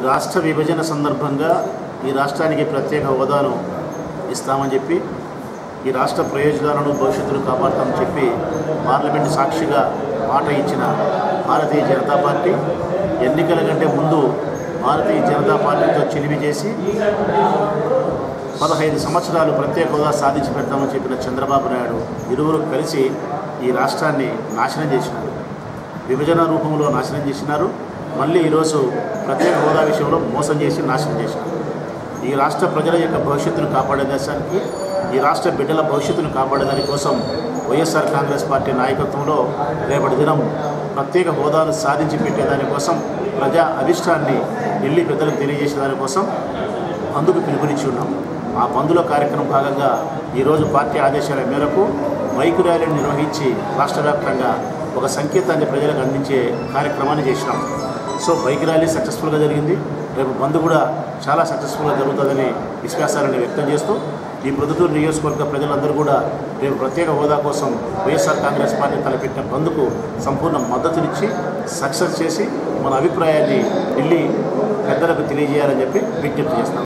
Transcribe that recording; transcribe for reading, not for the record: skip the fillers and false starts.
రాష్ట్ర విభజన సందర్భంగా ఈ రాష్ట్రానికి ప్రత్యేక హోదాను ఇస్తామని చెప్పి ఈ రాష్ట్ర ప్రయోజనాలను భవిష్యత్తును కాపాడుతామని చెప్పి పార్లమెంటు సాక్షిగా మాట ఇచ్చిన భారతీయ జనతా పార్టీ ఎన్నికల కంటే ముందు భారతీయ జనతా పార్టీతో చిలిమి చేసి 15 సంవత్సరాలు ప్రత్యేక హోదా సాధించి పెడతామని చెప్పిన చంద్రబాబు నాయుడు ఇరువురు కలిసి ఈ రాష్ట్రాన్ని నాశనం చేసినారు. విభజన రూపంలో నాశనం చేసినారు. మళ్ళీ ఈరోజు ప్రత్యేక హోదా విషయంలో మోసం చేసి నాశనం చేసినారు. ఈ రాష్ట్ర ప్రజల యొక్క భవిష్యత్తును కాపాడే దేశానికి, ఈ రాష్ట్ర బిడ్డల భవిష్యత్తును కాపాడే దానికోసం వైఎస్ఆర్ కాంగ్రెస్ పార్టీ నాయకత్వంలో రేపటి దినం ప్రత్యేక హోదాను సాధించి పెట్టేదానికోసం ప్రజా అభిష్టాన్ని ఢిల్లీ పెద్దలకు తెలియజేసే దానికోసం బంద్కు పిలుపునిచ్చి ఉన్నాం. ఆ బంద్లో కార్యక్రమం భాగంగా ఈరోజు పార్టీ ఆదేశాల మేరకు బైక్ ర్యాలీని నిర్వహించి రాష్ట్ర వ్యాప్తంగా ఒక సంకేతాన్ని ప్రజలకు అందించే కార్యక్రమాన్ని చేసినాం. సో బైక్ ర్యాలీ సక్సెస్ఫుల్గా జరిగింది. రేపు బంద్ కూడా చాలా సక్సెస్ఫుల్గా జరుగుతుందని విశ్వాసాలను వ్యక్తం చేస్తూ ఈ ప్రొద్దుటూరు నియోజకవర్గ ప్రజలందరూ కూడా రేపు ప్రత్యేక హోదా కోసం వైఎస్ఆర్ కాంగ్రెస్ పార్టీ తలపెట్టిన బంద్కు సంపూర్ణ మద్దతునిచ్చి సక్సెస్ చేసి మన అభిప్రాయాన్ని ఢిల్లీ పెద్దలకు తెలియజేయాలని చెప్పి విజ్ఞప్తి చేస్తాం.